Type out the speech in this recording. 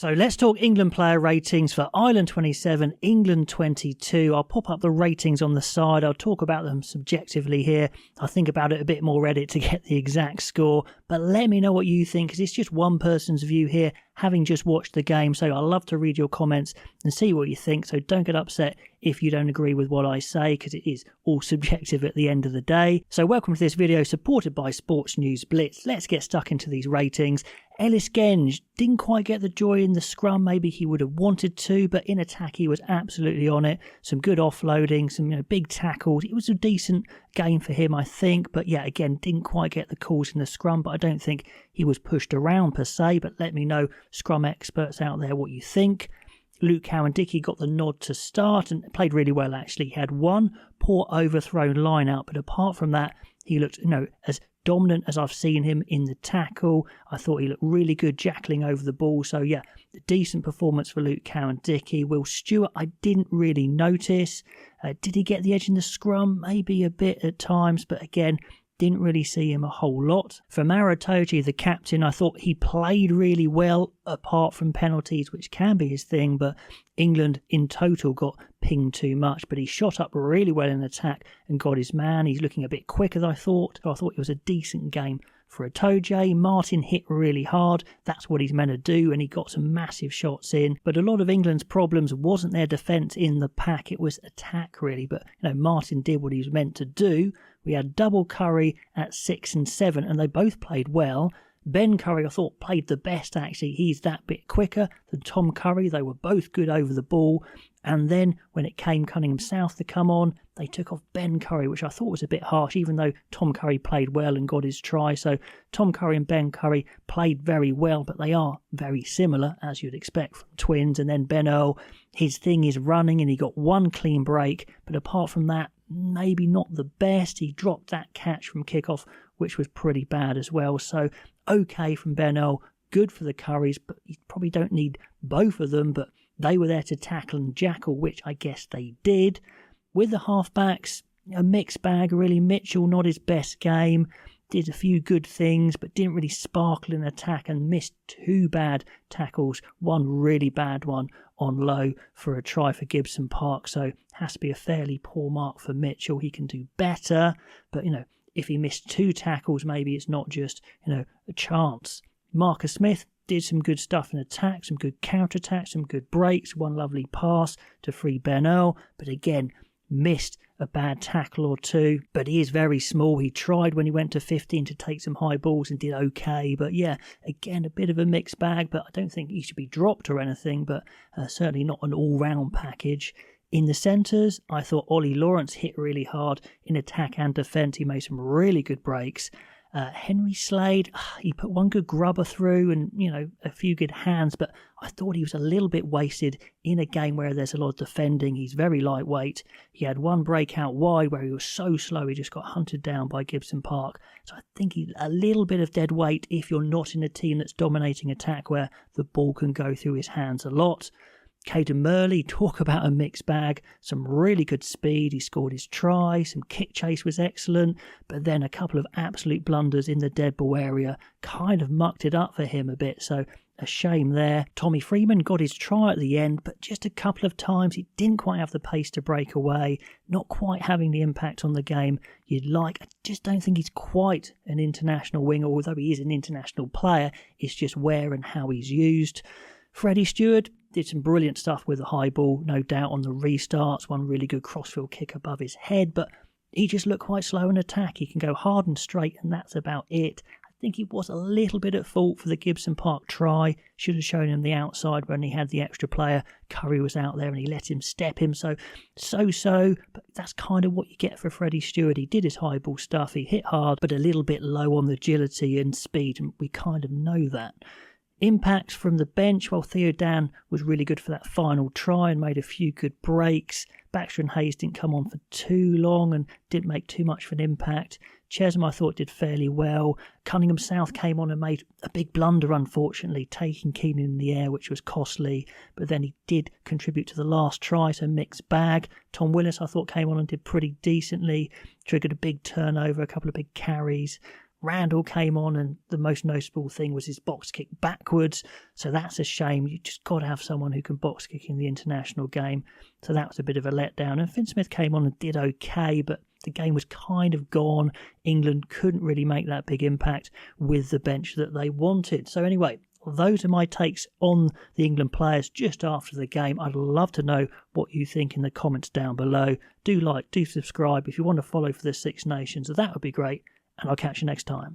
So let's talk England player ratings for Ireland 27, England 22. I'll pop up the ratings on the side. I'll talk about them subjectively here. I'll think about it a bit more Reddit to get the exact score. But let me know what you think, because it's just one person's view here, having just watched the game. So I'd love to read your comments and see what you think. So don't get upset if you don't agree with what I say, because it is all subjective at the end of the day. So welcome to this video supported by Sports News Blitz. Let's get stuck into these ratings. Ellis Genge didn't quite get the joy in the scrum maybe he would have wanted to, but in attack he was absolutely on it. Some good offloading, some big tackles. It was a decent game for him, I think, but yeah, again, didn't quite get the calls in the scrum, but I don't think he was pushed around per se. But let me know, scrum experts out there, what you think. Luke Cowan-Dickie got the nod to start and played really well, actually. He had one poor overthrown line out, but apart from that, he looked, as dominant as I've seen him in the tackle. I thought he looked really good jackling over the ball. So yeah, a decent performance for Luke Cowan-Dickie. Will Stewart, I didn't really notice. Did he get the edge in the scrum? Maybe a bit at times, but again, didn't really see him a whole lot. For Maro Itoje, the captain, I thought he played really well, apart from penalties, which can be his thing, but England in total got pinged too much. But he shot up really well in attack and got his man. He's looking a bit quicker than I thought. So I thought it was a decent game for Itoje. Martin hit really hard. That's what he's meant to do, and he got some massive shots in. But a lot of England's problems wasn't their defence in the pack, it was attack really. But Martin did what he was meant to do. We had double Curry at 6 and 7, and they both played well. Ben Curry, I thought, played the best, actually. He's that bit quicker than Tom Curry. They were both good over the ball. And then when it came Cunningham South to come on, they took off Ben Curry, which I thought was a bit harsh, even though Tom Curry played well and got his try. So Tom Curry and Ben Curry played very well, but they are very similar, as you'd expect from twins. And then Ben Earl, his thing is running, and he got one clean break. But apart from that, maybe not the best. He dropped that catch from kickoff, which was pretty bad as well. So okay from Ben Earl, good for the Currys, but you probably don't need both of them. But they were there to tackle and jackal, which I guess they did. With the halfbacks, a mixed bag really. Mitchell, not his best game. Did a few good things, but didn't really sparkle in attack and missed two bad tackles. One really bad one on low for a try for Gibson Park. So has to be a fairly poor mark for Mitchell. He can do better, but if he missed two tackles, maybe it's not just a chance. Marcus Smith did some good stuff in attack, some good counter-attack, some good breaks, one lovely pass to free Ben Earl, but again, missed a bad tackle or two. But he is very small. He tried when he went to 15 to take some high balls and did okay. But yeah, again, a bit of a mixed bag, but I don't think he should be dropped or anything, but certainly not an all-round package. In the centres, I thought Ollie Lawrence hit really hard in attack and defence. He made some really good breaks. Henry Slade, he put one good grubber through and, a few good hands, but I thought he was a little bit wasted in a game where there's a lot of defending. He's very lightweight. He had one break out wide where he was so slow he just got hunted down by Gibson Park. So I think he's a little bit of dead weight if you're not in a team that's dominating attack where the ball can go through his hands a lot. Caden Murley, talk about a mixed bag. Some really good speed. He scored his try. Some kick chase was excellent. But then a couple of absolute blunders in the dead ball area kind of mucked it up for him a bit. So a shame there. Tommy Freeman got his try at the end, but just a couple of times he didn't quite have the pace to break away. Not quite having the impact on the game you'd like. I just don't think he's quite an international winger, although he is an international player. It's just where and how he's used. Freddie Stewart did some brilliant stuff with the high ball, no doubt, on the restarts. One really good crossfield kick above his head, but he just looked quite slow in attack. He can go hard and straight, and that's about it. I think he was a little bit at fault for the Gibson Park try. Should have shown him the outside when he had the extra player. Curry was out there and he let him step him. So, but that's kind of what you get for Freddie Stewart. He did his high ball stuff. He hit hard, but a little bit low on the agility and speed, and we kind of know that. Impacts from the bench, well, Theo Dan was really good for that final try and made a few good breaks. Baxter and Hayes didn't come on for too long and didn't make too much of an impact. Chesma, I thought, did fairly well. Cunningham South came on and made a big blunder, unfortunately, taking Keenan in the air, which was costly. But then he did contribute to the last try, so mixed bag. Tom Willis, I thought, came on and did pretty decently. Triggered a big turnover, a couple of big carries. Randall came on, and the most noticeable thing was his box kick backwards. So that's a shame. You just got to have someone who can box kick in the international game. So that was a bit of a letdown. And Finn Smith came on and did okay, but the game was kind of gone. England couldn't really make that big impact with the bench that they wanted. So anyway, those are my takes on the England players just after the game. I'd love to know what you think in the comments down below. Do like, do subscribe. If you want to follow for the Six Nations, that would be great. And I'll catch you next time.